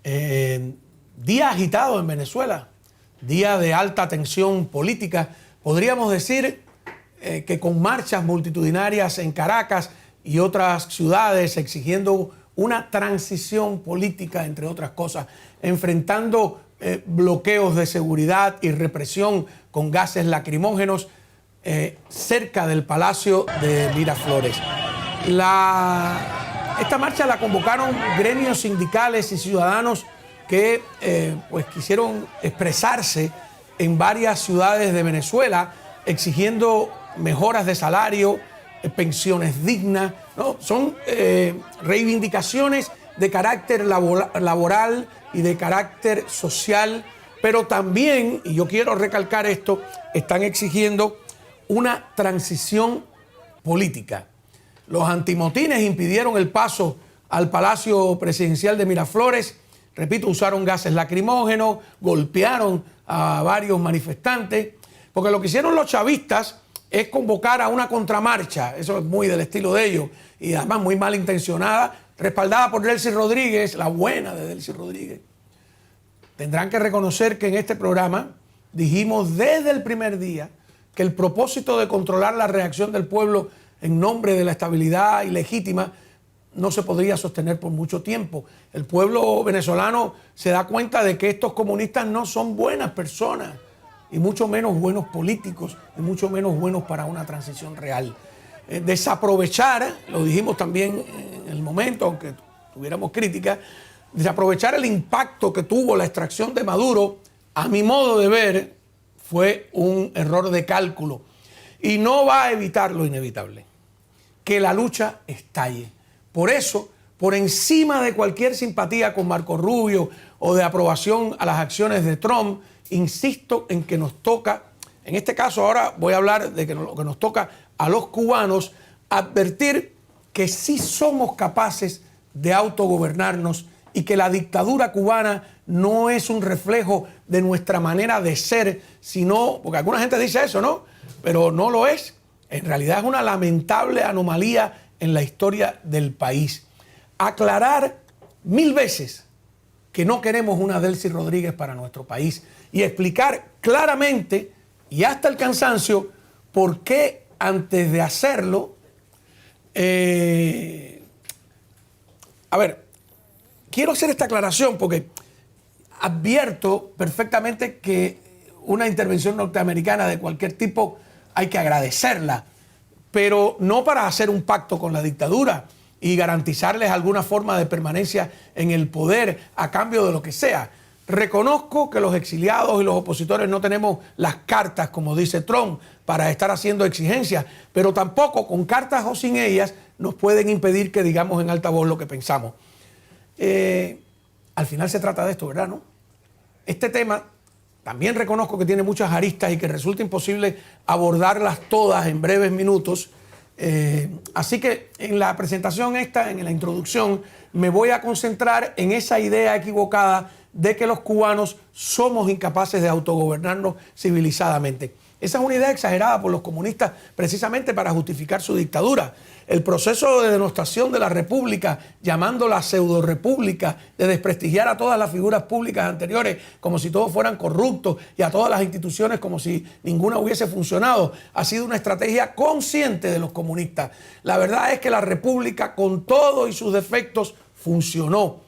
Día agitado en Venezuela, día de alta tensión política. Podríamos decir que con marchas multitudinarias en Caracas y otras ciudades exigiendo una transición política, entre otras cosas, enfrentando bloqueos de seguridad y represión con gases lacrimógenos cerca del Palacio de Miraflores. Esta marcha la convocaron gremios sindicales y ciudadanos que pues quisieron expresarse en varias ciudades de Venezuela exigiendo mejoras de salario, pensiones dignas, ¿no? Son reivindicaciones de carácter laboral y de carácter social, pero también, y yo quiero recalcar esto, están exigiendo una transición política. Los antimotines impidieron el paso al Palacio Presidencial de Miraflores. Repito, usaron gases lacrimógenos, golpearon a varios manifestantes, porque lo que hicieron los chavistas es convocar a una contramarcha. Eso es muy del estilo de ellos y además muy malintencionada, respaldada por Delcy Rodríguez, la buena de Delcy Rodríguez. Tendrán que reconocer que en este programa dijimos desde el primer día que el propósito de controlar la reacción del pueblo en nombre de la estabilidad ilegítima no se podría sostener por mucho tiempo. El pueblo venezolano se da cuenta de que estos comunistas no son buenas personas, y mucho menos buenos políticos, y mucho menos buenos para una transición real. Desaprovechar, lo dijimos también en el momento, aunque tuviéramos críticas, desaprovechar el impacto que tuvo la extracción de Maduro, a mi modo de ver, fue un error de cálculo. Y no va a evitar lo inevitable, que la lucha estalle. Por eso, por encima de cualquier simpatía con Marco Rubio o de aprobación a las acciones de Trump, insisto en que nos toca, en este caso ahora voy a hablar de que lo que nos toca a los cubanos, advertir que sí somos capaces de autogobernarnos y que la dictadura cubana no es un reflejo de nuestra manera de ser, sino, porque alguna gente dice eso, ¿no? Pero no lo es. En realidad es una lamentable anomalía en la historia del país. Aclarar 1000 veces que no queremos una Delcy Rodríguez para nuestro país y explicar claramente y hasta el cansancio por qué antes de hacerlo, a ver, quiero hacer esta aclaración porque advierto perfectamente que una intervención norteamericana de cualquier tipo hay que agradecerla, pero no para hacer un pacto con la dictadura y garantizarles alguna forma de permanencia en el poder a cambio de lo que sea. Reconozco que los exiliados y los opositores no tenemos las cartas, como dice Trump, para estar haciendo exigencias, pero tampoco con cartas o sin ellas nos pueden impedir que digamos en alta voz lo que pensamos. Al final se trata de esto, ¿verdad? ¿No? Este tema también reconozco que tiene muchas aristas y que resulta imposible abordarlas todas en breves minutos. Así que en la presentación esta, en la introducción, me voy a concentrar en esa idea equivocada de que los cubanos somos incapaces de autogobernarnos civilizadamente. Esa es una idea exagerada por los comunistas precisamente para justificar su dictadura. El proceso de denostación de la república, llamándola pseudo-república, de desprestigiar a todas las figuras públicas anteriores como si todos fueran corruptos y a todas las instituciones como si ninguna hubiese funcionado, ha sido una estrategia consciente de los comunistas. La verdad es que la república, con todo y sus defectos, funcionó.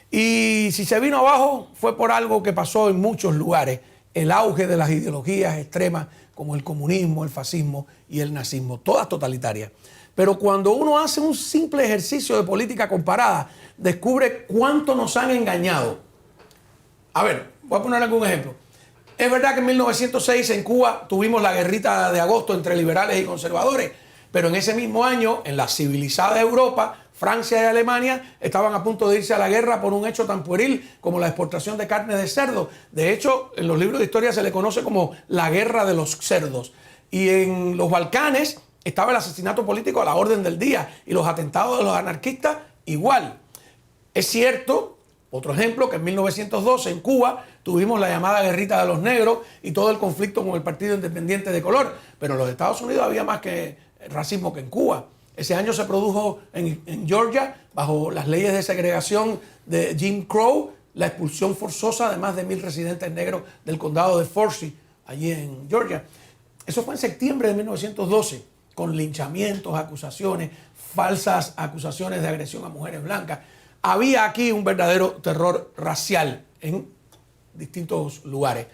Y si se vino abajo fue por algo que pasó en muchos lugares. El auge de las ideologías extremas como el comunismo, el fascismo y el nazismo, todas totalitarias. Pero cuando uno hace un simple ejercicio de política comparada, descubre cuánto nos han engañado. A ver, voy a poner algún ejemplo. Es verdad que en 1906 en Cuba tuvimos la guerrita de agosto entre liberales y conservadores, pero en ese mismo año, en la civilizada Europa, Francia y Alemania estaban a punto de irse a la guerra por un hecho tan pueril como la exportación de carne de cerdo. De hecho, en los libros de historia se le conoce como la guerra de los cerdos. Y en los Balcanes estaba el asesinato político a la orden del día y los atentados de los anarquistas igual. Es cierto, otro ejemplo, que en 1912 en Cuba tuvimos la llamada guerrita de los negros y todo el conflicto con el Partido Independiente de Color, pero en los Estados Unidos había más que racismo que en Cuba. Ese año se produjo en Georgia, bajo las leyes de segregación de Jim Crow, la expulsión forzosa de más de 1000 residentes negros del condado de Forsyth, allí en Georgia. Eso fue en septiembre de 1912, con linchamientos, acusaciones, falsas acusaciones de agresión a mujeres blancas. Había aquí un verdadero terror racial en distintos lugares.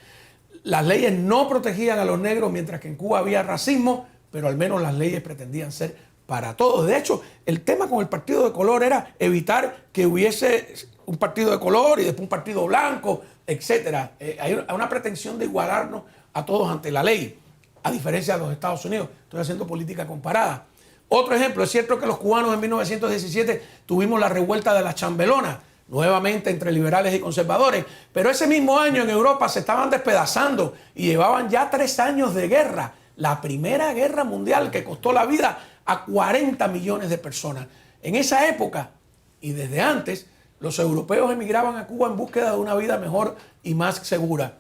Las leyes no protegían a los negros, mientras que en Cuba había racismo, pero al menos las leyes pretendían ser para todos. De hecho, el tema con el partido de color era evitar que hubiese un partido de color y después un partido blanco, etc. Hay una pretensión de igualarnos a todos ante la ley, a diferencia de los Estados Unidos. Estoy haciendo política comparada. Otro ejemplo, es cierto que los cubanos en 1917 tuvimos la revuelta de las chambelonas, nuevamente entre liberales y conservadores, pero ese mismo año en Europa se estaban despedazando y llevaban ya 3 años de guerra, la primera guerra mundial que costó la vida a 40 millones de personas. En esa época y desde antes, los europeos emigraban a Cuba en búsqueda de una vida mejor y más segura.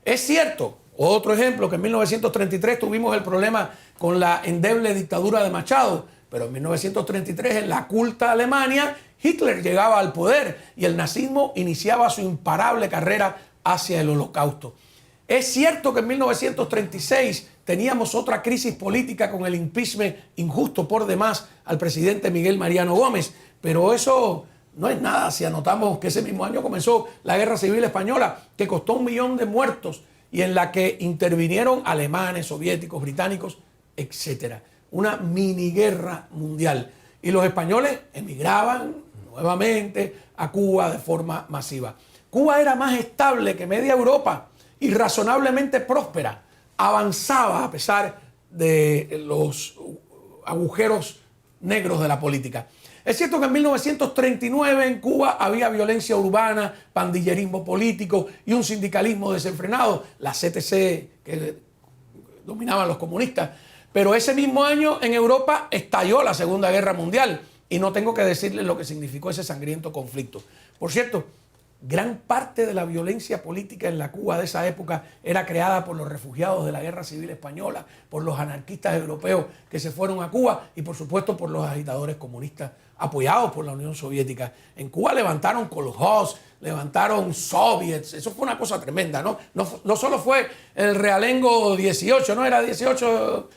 Es cierto, otro ejemplo, que en 1933 tuvimos el problema con la endeble dictadura de Machado, pero en 1933 en la culta Alemania Hitler llegaba al poder y el nazismo iniciaba su imparable carrera hacia el Holocausto. Es cierto que en 1936 teníamos otra crisis política con el impeachment injusto por demás al presidente Miguel Mariano Gómez, pero eso no es nada si anotamos que ese mismo año comenzó la Guerra Civil Española, que costó 1 millón de muertos y en la que intervinieron alemanes, soviéticos, británicos, etc. Una mini guerra mundial. Y los españoles emigraban nuevamente a Cuba de forma masiva. Cuba era más estable que media Europa y razonablemente próspera. Avanzaba a pesar de los agujeros negros de la política. Es cierto que en 1939 en Cuba había violencia urbana, pandillerismo político y un sindicalismo desenfrenado, la CTC que dominaban los comunistas. Pero ese mismo año en Europa estalló la Segunda Guerra Mundial y no tengo que decirles lo que significó ese sangriento conflicto. Por cierto, gran parte de la violencia política en la Cuba de esa época era creada por los refugiados de la Guerra Civil Española, por los anarquistas europeos que se fueron a Cuba y por supuesto por los agitadores comunistas apoyados por la Unión Soviética. En Cuba levantaron kolhos, levantaron soviets, eso fue una cosa tremenda, ¿no? No solo fue el realengo 18, no era 18,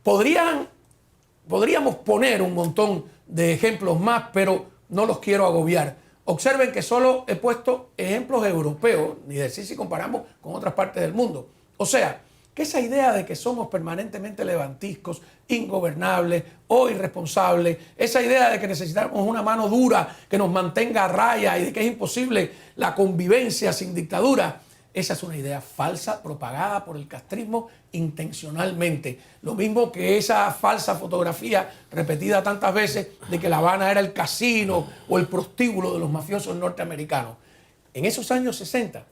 podríamos poner un montón de ejemplos más, pero no los quiero agobiar. Observen que solo he puesto ejemplos europeos, ni decir si comparamos con otras partes del mundo. O sea, que esa idea de que somos permanentemente levantiscos, ingobernables o irresponsables, esa idea de que necesitamos una mano dura que nos mantenga a raya y de que es imposible la convivencia sin dictadura, esa es una idea falsa propagada por el castrismo intencionalmente. Lo mismo que esa falsa fotografía repetida tantas veces de que La Habana era el casino o el prostíbulo de los mafiosos norteamericanos. En esos años 60,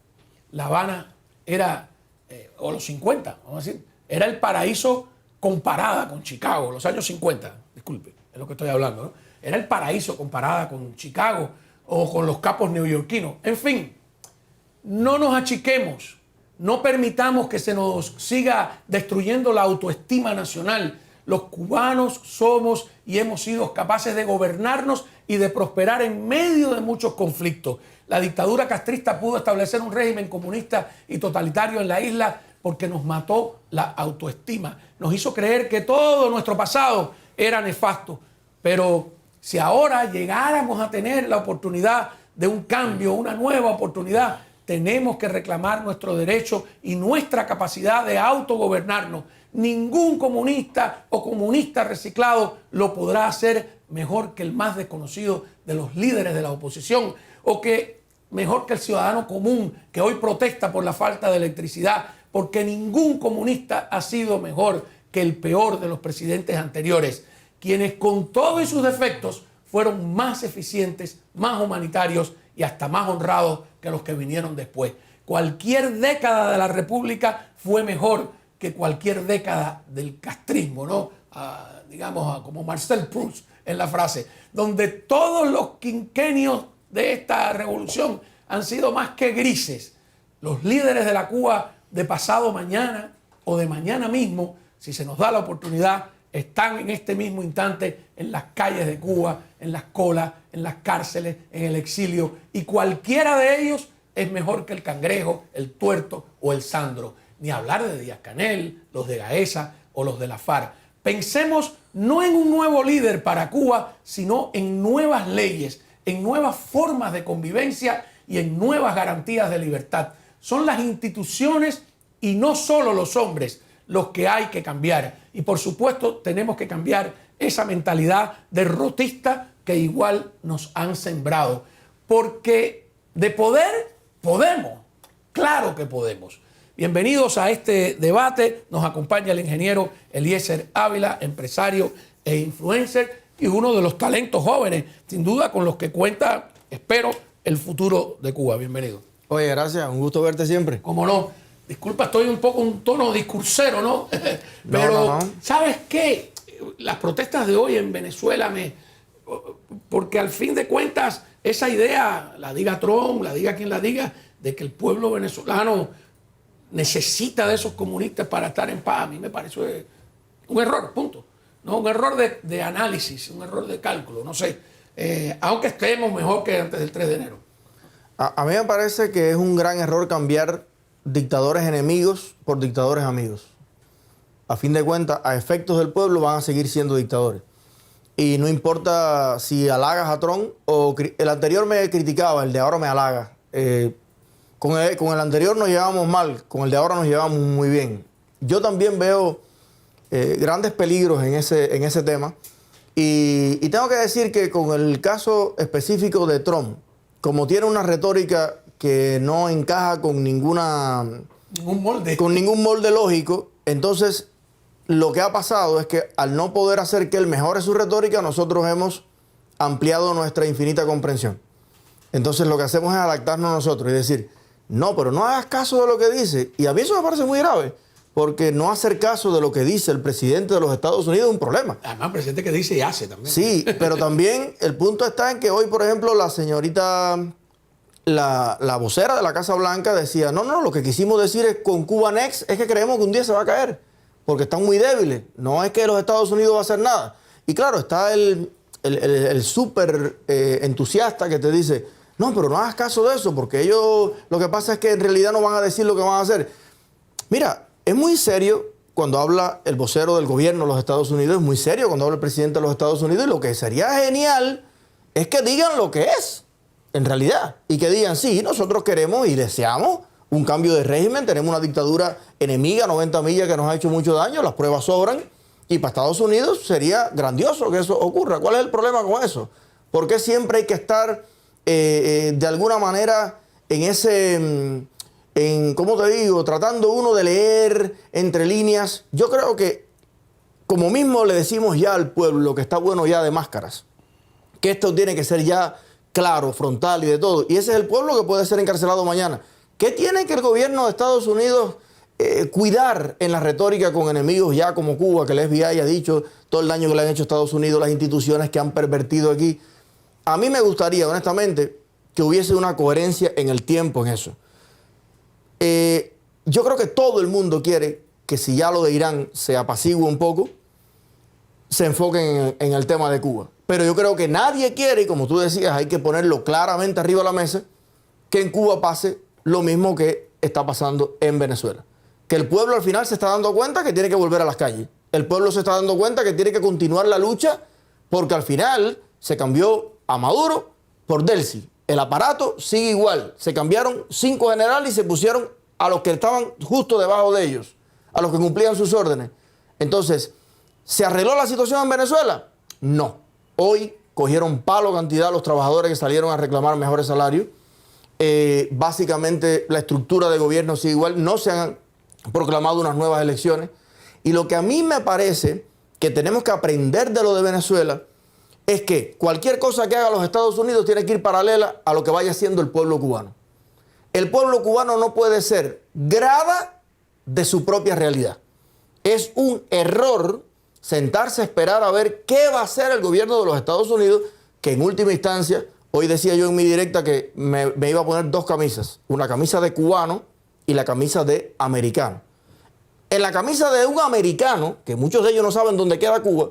La Habana era, o los 50, vamos a decir, era el paraíso comparada con Chicago, los años 50, disculpe, es lo que estoy hablando, ¿no? Era el paraíso comparada con Chicago o con los capos neoyorquinos. En fin, no nos achiquemos, no permitamos que se nos siga destruyendo la autoestima nacional. Los cubanos somos y hemos sido capaces de gobernarnos y de prosperar en medio de muchos conflictos. La dictadura castrista pudo establecer un régimen comunista y totalitario en la isla porque nos mató la autoestima. Nos hizo creer que todo nuestro pasado era nefasto. Pero si ahora llegáramos a tener la oportunidad de un cambio, una nueva oportunidad, tenemos que reclamar nuestro derecho y nuestra capacidad de autogobernarnos. Ningún comunista o comunista reciclado lo podrá hacer mejor que el más desconocido de los líderes de la oposición o que mejor que el ciudadano común que hoy protesta por la falta de electricidad, porque ningún comunista ha sido mejor que el peor de los presidentes anteriores, quienes con todos sus defectos fueron más eficientes, más humanitarios y hasta más honrados que los que vinieron después. Cualquier década de la República fue mejor que cualquier década del castrismo, ¿no? Digamos, como Marcel Proust en la frase, donde todos los quinquenios de esta revolución han sido más que grises. Los líderes de la Cuba de pasado mañana o de mañana mismo, si se nos da la oportunidad, están en este mismo instante en las calles de Cuba, en las colas, en las cárceles, en el exilio, y cualquiera de ellos es mejor que el Cangrejo, el Tuerto o el Sandro. Ni hablar de Díaz-Canel, los de Gaesa o los de la FARC. Pensemos no en un nuevo líder para Cuba, sino en nuevas leyes, en nuevas formas de convivencia y en nuevas garantías de libertad. Son las instituciones y no solo los hombres los que hay que cambiar. Y por supuesto tenemos que cambiar esa mentalidad derrotista que igual nos han sembrado. Porque de poder podemos, claro que podemos. Bienvenidos a este debate. Nos acompaña el ingeniero Eliezer Ávila, empresario e influencer y uno de los talentos jóvenes, sin duda, con los que cuenta, espero, el futuro de Cuba. Bienvenido. Oye, gracias. Un gusto verte siempre. Cómo no. Disculpa, estoy un poco un tono discursero, ¿no? Pero, no. ¿sabes qué? Las protestas de hoy en Venezuela porque al fin de cuentas, esa idea, la diga Trump, la diga quien la diga, de que el pueblo venezolano necesita de esos comunistas para estar en paz, a mí me parece un error, punto. No, un error de análisis, un error de cálculo, no sé. Aunque estemos mejor que antes del 3 de enero. A mí me parece que es un gran error cambiar dictadores enemigos por dictadores amigos. A fin de cuentas, a efectos del pueblo van a seguir siendo dictadores. Y no importa si halagas a Trump o el anterior me criticaba, el de ahora me halaga. Con el anterior nos llevamos mal, con el de ahora nos llevamos muy bien. Yo también veo grandes peligros en ese tema. Y tengo que decir que con el caso específico de Trump, como tiene una retórica que no encaja con ningún molde lógico, entonces lo que ha pasado es que al no poder hacer que él mejore su retórica, nosotros hemos ampliado nuestra infinita comprensión. Entonces lo que hacemos es adaptarnos nosotros y decir, no, pero no hagas caso de lo que dice. Y a mí eso me parece muy grave, porque no hacer caso de lo que dice el presidente de los Estados Unidos es un problema. Además, presidente que dice y hace también. Sí, pero también el punto está en que hoy, por ejemplo, la señorita, la vocera de la Casa Blanca decía, no, lo que quisimos decir es con Cuba Next es que creemos que un día se va a caer, porque están muy débiles. No es que los Estados Unidos va a hacer nada. Y claro, está el súper entusiasta que te dice, no, pero no hagas caso de eso, porque ellos lo que pasa es que en realidad no van a decir lo que van a hacer. Mira, es muy serio cuando habla el vocero del gobierno de los Estados Unidos, es muy serio cuando habla el presidente de los Estados Unidos, y lo que sería genial es que digan lo que es, en realidad, y que digan, sí, nosotros queremos y deseamos un cambio de régimen, tenemos una dictadura enemiga, 90 millas, que nos ha hecho mucho daño, las pruebas sobran, y para Estados Unidos sería grandioso que eso ocurra. ¿Cuál es el problema con eso? ¿Por qué siempre hay que estar de alguna manera ¿cómo te digo? Tratando uno de leer entre líneas. Yo creo que, como mismo le decimos ya al pueblo que está bueno ya de máscaras, que esto tiene que ser ya claro, frontal y de todo. Y ese es el pueblo que puede ser encarcelado mañana. ¿Qué tiene que el gobierno de Estados Unidos cuidar en la retórica con enemigos ya como Cuba, que el FBI ha dicho todo el daño que le han hecho a Estados Unidos, las instituciones que han pervertido aquí? A mí me gustaría, honestamente, que hubiese una coherencia en el tiempo en eso. Yo creo que todo el mundo quiere que si ya lo de Irán se apacigüe un poco, se enfoquen en el tema de Cuba. Pero yo creo que nadie quiere, y como tú decías, hay que ponerlo claramente arriba de la mesa, que en Cuba pase lo mismo que está pasando en Venezuela. Que el pueblo al final se está dando cuenta que tiene que volver a las calles. El pueblo se está dando cuenta que tiene que continuar la lucha, porque al final se cambió a Maduro por Delcy. El aparato sigue igual. Se cambiaron 5 generales y se pusieron a los que estaban justo debajo de ellos, a los que cumplían sus órdenes. Entonces, ¿se arregló la situación en Venezuela? No. Hoy cogieron palo cantidad los trabajadores que salieron a reclamar mejores salarios. Básicamente la estructura de gobierno sigue igual. No se han proclamado unas nuevas elecciones. Y lo que a mí me parece que tenemos que aprender de lo de Venezuela es que cualquier cosa que haga los Estados Unidos tiene que ir paralela a lo que vaya haciendo el pueblo cubano. El pueblo cubano no puede ser grada de su propia realidad. Es un error sentarse a esperar a ver qué va a hacer el gobierno de los Estados Unidos, que en última instancia, hoy decía yo en mi directa que me iba a poner 2 camisas, una camisa de cubano y la camisa de americano. en la camisa de un americano, que muchos de ellos no saben dónde queda Cuba,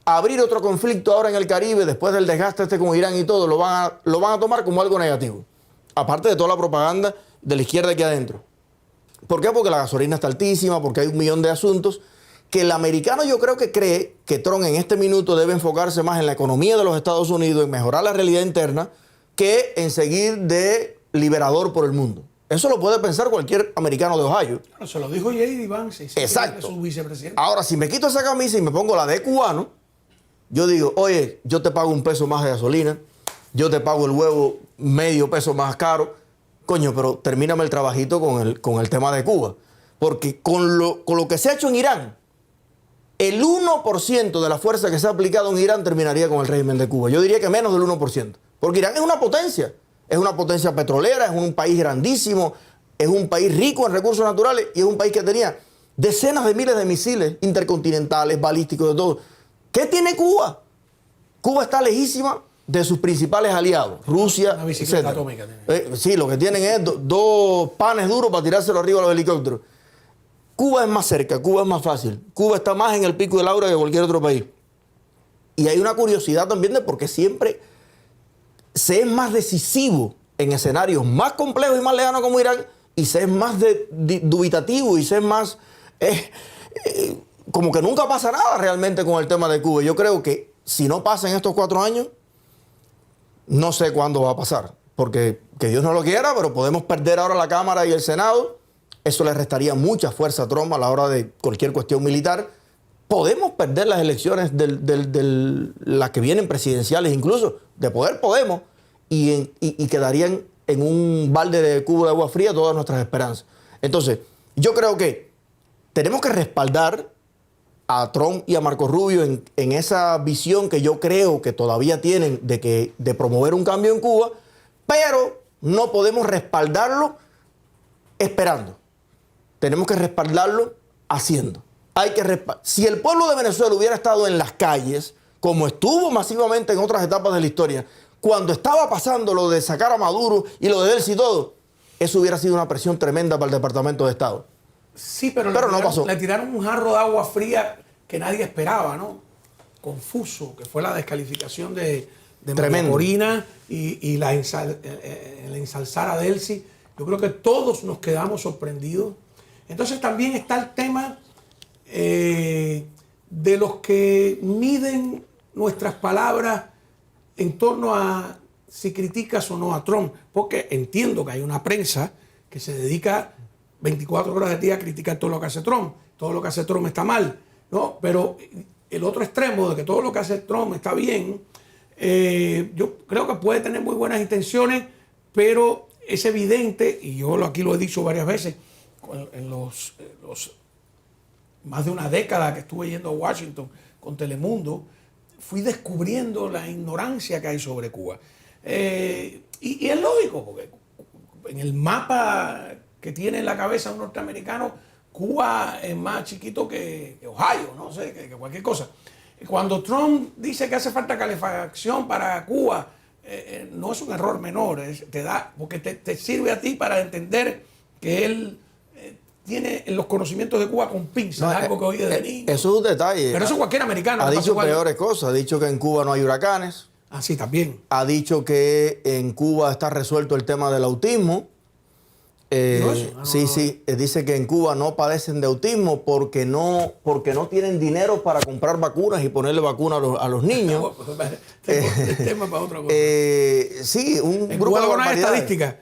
abrir otro conflicto ahora en el Caribe, después del desgaste con Irán y todo, lo van a tomar como algo negativo. Aparte de toda la propaganda de la izquierda aquí adentro. ¿Por qué? Porque la gasolina está altísima, porque hay un millón de asuntos que el americano yo creo que cree que Trump en este minuto debe enfocarse más en la economía de los Estados Unidos, en mejorar la realidad interna, que en seguir de liberador por el mundo. Eso lo puede pensar cualquier americano de Ohio. Bueno, se lo dijo J.D. Vance, exacto, su vicepresidente. Ahora, si me quito esa camisa y me pongo la de cubano, yo digo, oye, yo te pago $1 más de gasolina, yo te pago el huevo medio peso más caro, coño, pero termíname el trabajito con el tema de Cuba. Porque con lo que se ha hecho en Irán, el 1% de la fuerza que se ha aplicado en Irán terminaría con el régimen de Cuba. Yo diría que menos del 1%. Porque Irán es una potencia petrolera, es un país grandísimo, es un país rico en recursos naturales y es un país que tenía decenas de miles de misiles intercontinentales, balísticos, de todo. ¿Qué tiene Cuba? Cuba está lejísima de sus principales aliados, Rusia, una bicicleta etc. atómica. Sí, lo que tienen es dos panes duros para tirárselo arriba a los helicópteros. Cuba es más cerca, Cuba es más fácil. Cuba está más en el pico de Laura que cualquier otro país. Y hay una curiosidad también de por qué siempre se es más decisivo en escenarios más complejos y más lejanos como Irán, y se es más dubitativo y se es más... como que nunca pasa nada realmente con el tema de Cuba. Yo creo que si no pasa en estos 4 años, no sé cuándo va a pasar. Porque que Dios no lo quiera, pero podemos perder ahora la Cámara y el Senado. Eso le restaría mucha fuerza a Trump a la hora de cualquier cuestión militar. Podemos perder las elecciones las que vienen presidenciales incluso. De poder podemos. Y quedarían en un balde de cubo de agua fría todas nuestras esperanzas. Entonces, yo creo que tenemos que respaldar a Trump y a Marco Rubio en esa visión que yo creo que todavía tienen de promover un cambio en Cuba, pero no podemos respaldarlo esperando. Tenemos que respaldarlo haciendo. Si el pueblo de Venezuela hubiera estado en las calles, como estuvo masivamente en otras etapas de la historia, cuando estaba pasando lo de sacar a Maduro y lo de Delcy y todo, eso hubiera sido una presión tremenda para el Departamento de Estado. Sí, pero no pasó. Le tiraron un jarro de agua fría que nadie esperaba, ¿no? Confuso, que fue la descalificación de María Corina y la ensalzar a Delcy. Yo creo que todos nos quedamos sorprendidos. Entonces también está el tema de los que miden nuestras palabras en torno a si criticas o no a Trump, porque entiendo que hay una prensa que se dedica 24 horas del día a criticar todo lo que hace Trump. Todo lo que hace Trump está mal, ¿no? Pero el otro extremo de que todo lo que hace Trump está bien, yo creo que puede tener muy buenas intenciones, pero es evidente, y yo aquí lo he dicho varias veces, en los más de una década que estuve yendo a Washington con Telemundo, fui descubriendo la ignorancia que hay sobre Cuba. Y es lógico, porque en el mapa que tiene en la cabeza un norteamericano, Cuba es más chiquito que Ohio, no sé, que cualquier cosa. Cuando Trump dice que hace falta calefacción para Cuba, no es un error menor, porque te sirve a ti para entender que él tiene los conocimientos de Cuba con pinzas, algo que oí desde niño. Eso es un detalle. Pero eso cualquier americano. Ha dicho peores cosas. Ha dicho que en Cuba no hay huracanes. Ah, sí, también. Ha dicho que en Cuba está resuelto el tema del autismo. Sí. Dice que en Cuba no padecen de autismo porque no tienen dinero para comprar vacunas y ponerle vacunas a los niños. El tema para otra cosa. Sí, un en grupo Cuba de no hay barbaridades. estadísticas.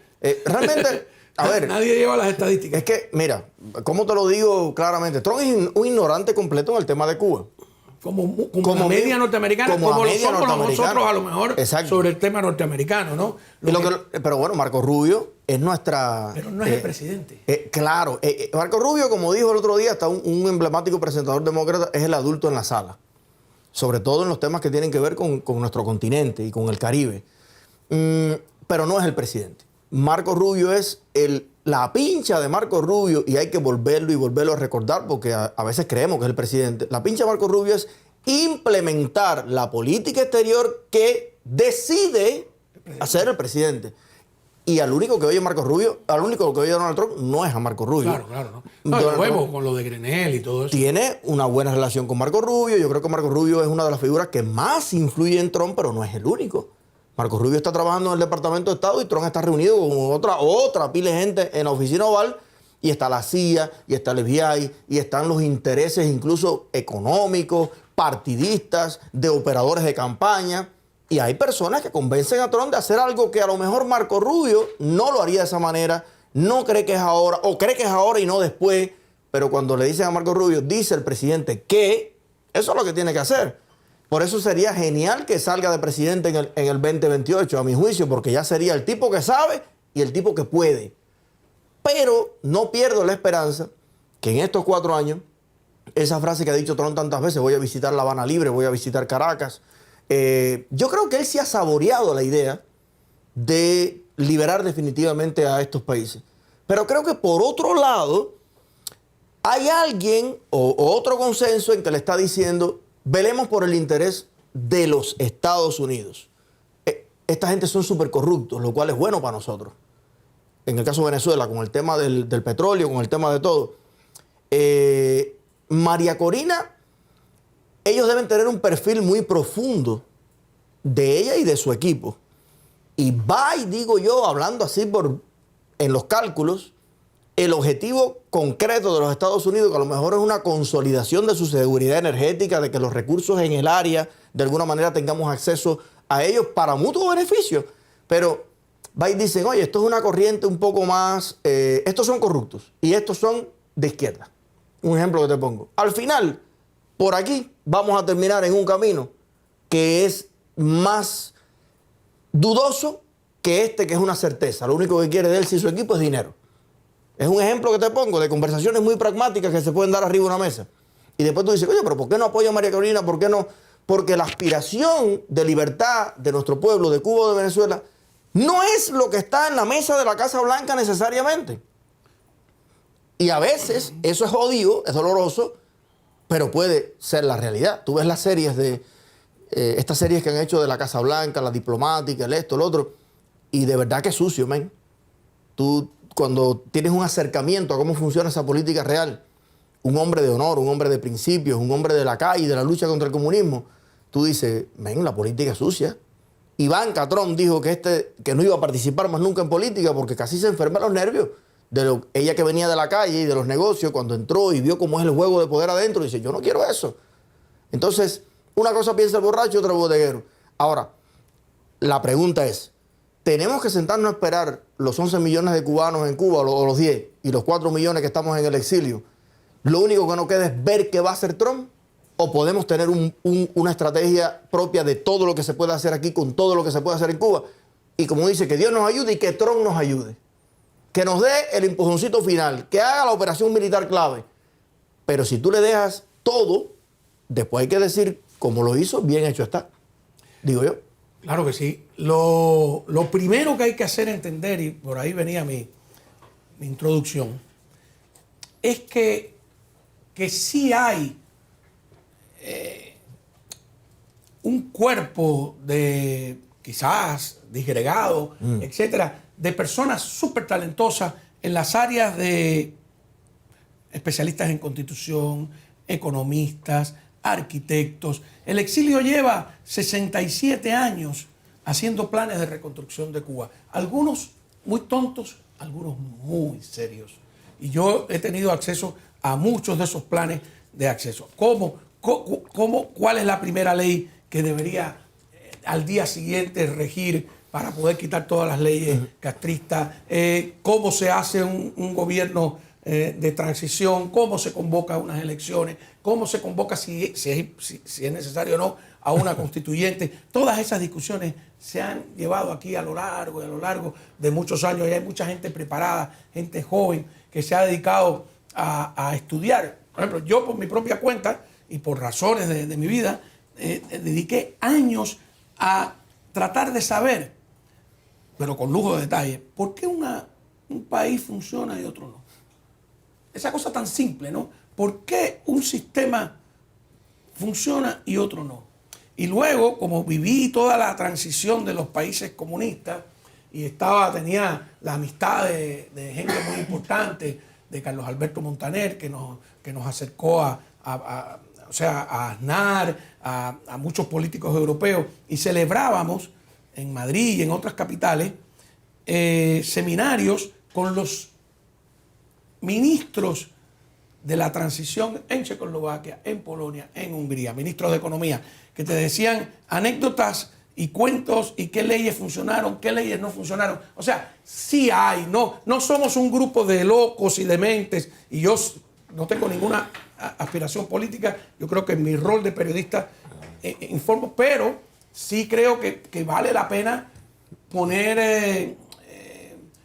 Realmente, a ver. Nadie lleva las estadísticas. Es que, mira, ¿cómo te lo digo claramente? Trump es un ignorante completo en el tema de Cuba. Como la media norteamericana, como lo somos nosotros a lo mejor. Exacto. Sobre el tema norteamericano, ¿no? Pero bueno, Marco Rubio es nuestra... Pero no es el presidente. Claro, Marco Rubio, como dijo el otro día, está un emblemático presentador demócrata, es el adulto en la sala. Sobre todo en los temas que tienen que ver con nuestro continente y con el Caribe. Pero no es el presidente. Marco Rubio es la pincha de Marco Rubio, y hay que volverlo a recordar porque a veces creemos que es el presidente. La pincha de Marco Rubio es implementar la política exterior que decide hacer el presidente. Y al único que oye Marco Rubio, al único que oye Donald Trump no es a Marco Rubio. Claro, claro. No, lo vemos con lo de Grenell y todo eso. Tiene una buena relación con Marco Rubio. Yo creo que Marco Rubio es una de las figuras que más influye en Trump, pero no es el único. Marco Rubio está trabajando en el Departamento de Estado y Trump está reunido con otra pila de gente en la oficina oval. Y está la CIA, y está el FBI, y están los intereses incluso económicos, partidistas, de operadores de campaña. Y hay personas que convencen a Trump de hacer algo que a lo mejor Marco Rubio no lo haría de esa manera, no cree que es ahora, o cree que es ahora y no después. Pero cuando le dicen a Marco Rubio, dice el presidente que eso es lo que tiene que hacer. Por eso sería genial que salga de presidente en el 2028, a mi juicio, porque ya sería el tipo que sabe y el tipo que puede. Pero no pierdo la esperanza que en estos 4 años, esa frase que ha dicho Trump tantas veces, voy a visitar La Habana Libre, voy a visitar Caracas, yo creo que él sí ha saboreado la idea de liberar definitivamente a estos países. Pero creo que por otro lado, hay alguien o otro consenso en que le está diciendo, velemos por el interés de los Estados Unidos. Esta gente son súper corruptos, lo cual es bueno para nosotros. En el caso de Venezuela, con el tema del petróleo, con el tema de todo. María Corina, ellos deben tener un perfil muy profundo de ella y de su equipo. Y digo yo, hablando así en los cálculos, el objetivo concreto de los Estados Unidos, que a lo mejor es una consolidación de su seguridad energética, de que los recursos en el área, de alguna manera tengamos acceso a ellos para mutuo beneficio. Pero y dicen, oye, esto es una corriente un poco más, estos son corruptos y estos son de izquierda. Un ejemplo que te pongo. Al final, por aquí vamos a terminar en un camino que es más dudoso que que es una certeza. Lo único que quiere de él y su equipo es dinero. Es un ejemplo que te pongo de conversaciones muy pragmáticas que se pueden dar arriba de una mesa. Y después tú dices, oye, pero ¿por qué no apoya a María Corina? ¿Por qué no? Porque la aspiración de libertad de nuestro pueblo, de Cuba o de Venezuela, no es lo que está en la mesa de la Casa Blanca necesariamente. Y a veces eso es jodido, es doloroso, pero puede ser la realidad. Tú ves las series estas series que han hecho de la Casa Blanca, la diplomática, el esto, el otro, y de verdad que es sucio, man. Tú, cuando tienes un acercamiento a cómo funciona esa política real, un hombre de honor, un hombre de principios, un hombre de la calle, de la lucha contra el comunismo, tú dices, man, la política es sucia. Ivanka Trump dijo que no iba a participar más nunca en política porque casi se enferma los nervios. Ella que venía de la calle y de los negocios, cuando entró y vio cómo es el juego de poder adentro, dice, yo no quiero eso. Entonces, una cosa piensa el borracho y otra el bodeguero. Ahora, la pregunta es, ¿tenemos que sentarnos a esperar los 11 millones de cubanos en Cuba, o los 10, y los 4 millones que estamos en el exilio? Lo único que nos queda es ver qué va a hacer Trump. ¿O podemos tener una estrategia propia de todo lo que se puede hacer aquí con todo lo que se puede hacer en Cuba? Y como dice, que Dios nos ayude y que Trump nos ayude. Que nos dé el empujoncito final, que haga la operación militar clave. Pero si tú le dejas todo, después hay que decir, como lo hizo, bien hecho está. Digo yo. Claro que sí. Lo primero que hay que hacer entender, y por ahí venía mi introducción, es que sí hay un cuerpo de quizás disgregado, etcétera, de personas súper talentosas en las áreas de especialistas en constitución, economistas, arquitectos. El exilio lleva 67 años haciendo planes de reconstrucción de Cuba. Algunos muy tontos, algunos muy serios. Y yo he tenido acceso a muchos de esos planes de acceso. ¿Cuál es la primera ley que debería al día siguiente regir para poder quitar todas las leyes castristas? ¿Cómo se hace un gobierno de transición? ¿Cómo se convoca unas elecciones? ¿Cómo se convoca, si es necesario o no, a una constituyente? Todas esas discusiones se han llevado aquí a lo largo de muchos años, y hay mucha gente preparada, gente joven que se ha dedicado a estudiar. Por ejemplo, yo por mi propia cuenta y por razones de mi vida, dediqué años a tratar de saber, pero con lujo de detalle, por qué un país funciona y otro no. Esa cosa tan simple, ¿no? ¿Por qué un sistema funciona y otro no? Y luego, como viví toda la transición de los países comunistas, y tenía la amistad de gente muy importante, de Carlos Alberto Montaner, que nos acercó a Aznar, a muchos políticos europeos, y celebrábamos en Madrid y en otras capitales seminarios con los ministros de la transición en Checoslovaquia, en Polonia, en Hungría, ministros de Economía, que te decían anécdotas y cuentos y qué leyes funcionaron, qué leyes no funcionaron. O sea, sí hay, no somos un grupo de locos y dementes, y yo no tengo ninguna aspiración política. Yo creo que en mi rol de periodista informo, pero sí creo que vale la pena poner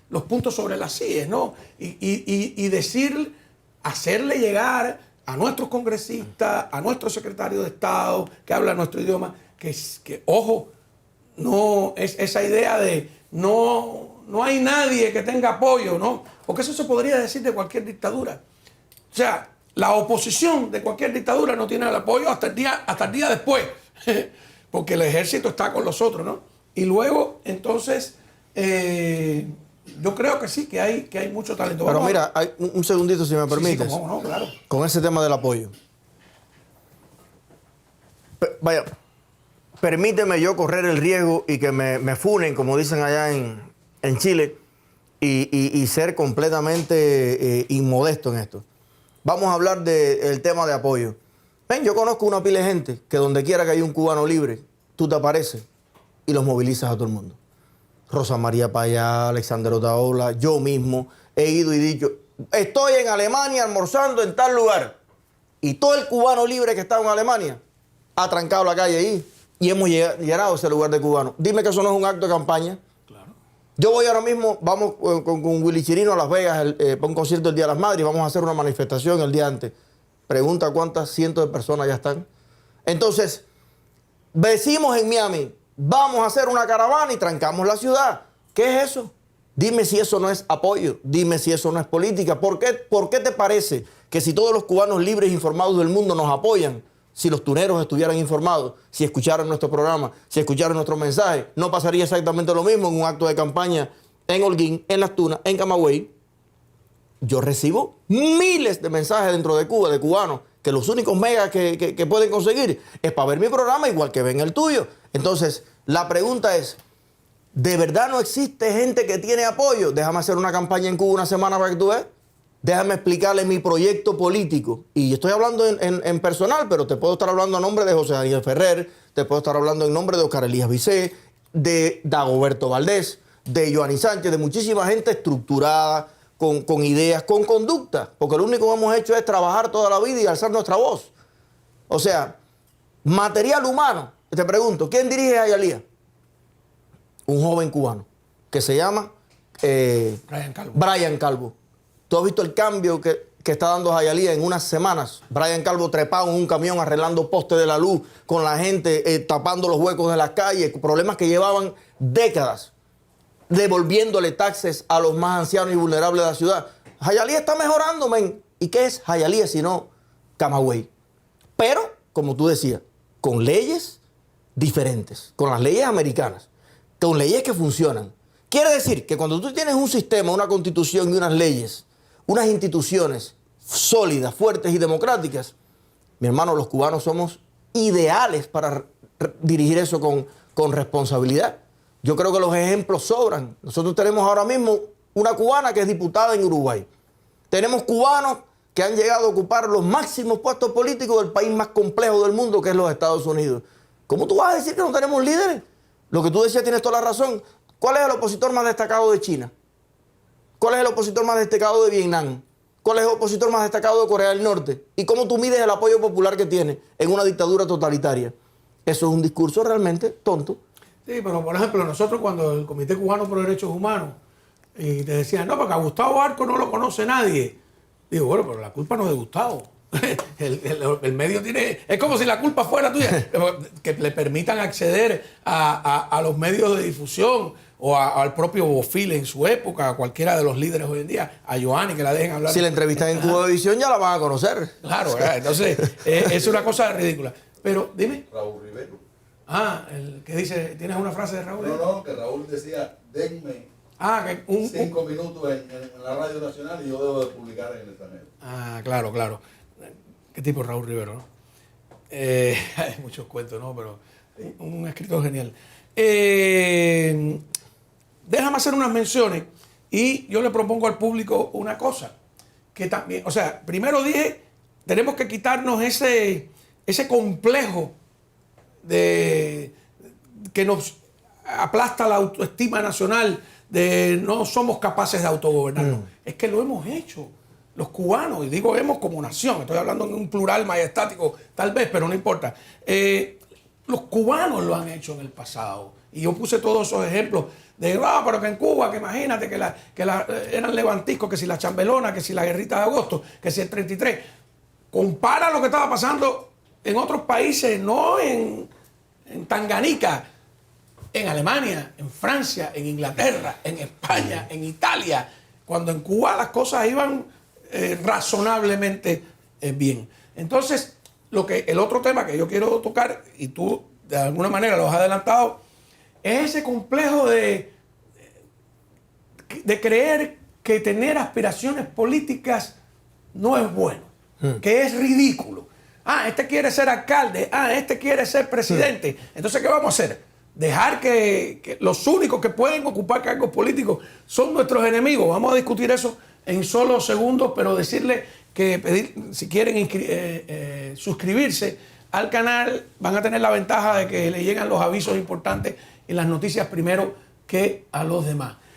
los puntos sobre las sillas, ¿no? Y decir, hacerle llegar a nuestros congresistas, a nuestro secretario de Estado, que habla nuestro idioma, que ojo, no es esa idea de no hay nadie que tenga apoyo, ¿no? Porque eso se podría decir de cualquier dictadura. O sea, la oposición de cualquier dictadura no tiene el apoyo hasta el día después, porque el ejército está con los otros, ¿no? Y luego, entonces, yo creo que sí, que hay mucho talento. Pero mira, hay un segundito, si me permites. Sí, no, claro. Con ese tema del apoyo. Vaya, permíteme yo correr el riesgo y que me funen, como dicen allá en Chile, y ser completamente inmodesto en esto. Vamos a hablar del tema de apoyo. Ven, yo conozco una pila de gente que donde quiera que haya un cubano libre, tú te apareces y los movilizas a todo el mundo. Rosa María Payá, Alexander Otaola, yo mismo he ido y dicho, estoy en Alemania almorzando en tal lugar. Y todo el cubano libre que está en Alemania ha trancado la calle ahí y hemos llenado ese lugar de cubanos. Dime que eso no es un acto de campaña. Claro. Yo voy ahora mismo, vamos con Willy Chirino a Las Vegas para un concierto el Día de las Madres y vamos a hacer una manifestación el día antes. Pregunta cuántas cientos de personas ya están. Entonces, decimos en Miami, vamos a hacer una caravana y trancamos la ciudad. ¿Qué es eso? Dime si eso no es apoyo, dime si eso no es política. ¿Por qué te parece que si todos los cubanos libres e informados del mundo nos apoyan, si los tuneros estuvieran informados, si escucharan nuestro programa, si escucharan nuestro mensaje, no pasaría exactamente lo mismo en un acto de campaña en Holguín, en Las Tunas, en Camagüey? Yo recibo miles de mensajes dentro de Cuba, de cubanos, que los únicos megas que pueden conseguir es para ver mi programa igual que ven el tuyo. Entonces, la pregunta es, ¿de verdad no existe gente que tiene apoyo? Déjame hacer una campaña en Cuba una semana para que tú veas. Déjame explicarle mi proyecto político. Y estoy hablando en personal, pero te puedo estar hablando a nombre de José Daniel Ferrer, te puedo estar hablando en nombre de Oscar Elías Vicé, de Dagoberto Valdés, de Joanny Sánchez, de muchísima gente estructurada, con ideas, con conducta. Porque lo único que hemos hecho es trabajar toda la vida y alzar nuestra voz. O sea, material humano. Te pregunto, ¿quién dirige a Hialeah? Un joven cubano que se llama Brian Calvo. ¿Tú has visto el cambio que está dando Hialeah en unas semanas? Brian Calvo trepado en un camión arreglando postes de la luz, con la gente tapando los huecos de las calles, problemas que llevaban décadas, devolviéndole taxes a los más ancianos y vulnerables de la ciudad. Hialeah está mejorando, men. ¿Y qué es Hialeah sino Camagüey? Pero, como tú decías, con leyes diferentes, con las leyes americanas, con leyes que funcionan. Quiere decir que cuando tú tienes un sistema, una constitución y unas leyes, unas instituciones sólidas, fuertes y democráticas, mi hermano, los cubanos somos ideales para dirigir eso con responsabilidad. Yo creo que los ejemplos sobran. Nosotros tenemos ahora mismo una cubana que es diputada en Uruguay. Tenemos cubanos que han llegado a ocupar los máximos puestos políticos del país más complejo del mundo, que es los Estados Unidos. ¿Cómo tú vas a decir que no tenemos líderes? Lo que tú decías tienes toda la razón. ¿Cuál es el opositor más destacado de China? ¿Cuál es el opositor más destacado de Vietnam? ¿Cuál es el opositor más destacado de Corea del Norte? ¿Y cómo tú mides el apoyo popular que tiene en una dictadura totalitaria? Eso es un discurso realmente tonto. Sí, pero por ejemplo, nosotros cuando el Comité Cubano por Derechos Humanos y te decían, no, porque a Gustavo Arco no lo conoce nadie. Digo, bueno, pero la culpa no es de Gustavo. El medio tiene... Es como si la culpa fuera tuya. Que le permitan acceder a los medios de difusión o al propio Bofil en su época, a cualquiera de los líderes hoy en día, a Joanny, que la dejen hablar. Si la entrevistan en Cubavisión ya la van a conocer. Claro, ¿verdad? Entonces es una cosa ridícula. Pero dime. Raúl Rivero. Ah, el que dice, ¿tienes una frase de Raúl? No, que Raúl decía, denme Ah, que 5 minutos en la Radio Nacional y yo debo de publicar en el extranjero. Ah, claro, claro. ¿Qué tipo Raúl Rivero, no? Hay muchos cuentos, ¿no? Pero un escritor genial. Déjame hacer unas menciones y yo le propongo al público una cosa. Que también, o sea, primero dije, tenemos que quitarnos ese complejo de que nos aplasta la autoestima nacional, de no somos capaces de autogobernarnos. Es que lo hemos hecho. Los cubanos, y digo hemos como nación, estoy hablando en un plural majestático tal vez, pero no importa. Los cubanos lo han hecho en el pasado. Y yo puse todos esos ejemplos de, pero que en Cuba, que imagínate que eran levantiscos, que si la chambelona, que si la guerrita de agosto, que si el 33. Compara lo que estaba pasando en otros países, no en Tanganica, en Alemania, en Francia, en Inglaterra, en España, en Italia, cuando en Cuba las cosas iban razonablemente bien. Entonces, el otro tema que yo quiero tocar, y tú de alguna manera lo has adelantado, es ese complejo de creer que tener aspiraciones políticas no es bueno, que es ridículo. Ah, este quiere ser alcalde, este quiere ser presidente. Entonces, ¿qué vamos a hacer? Dejar que los únicos que pueden ocupar cargos políticos son nuestros enemigos. Vamos a discutir eso en solo segundos, pero decirle que si quieren suscribirse al canal, van a tener la ventaja de que le llegan los avisos importantes y las noticias primero que a los demás.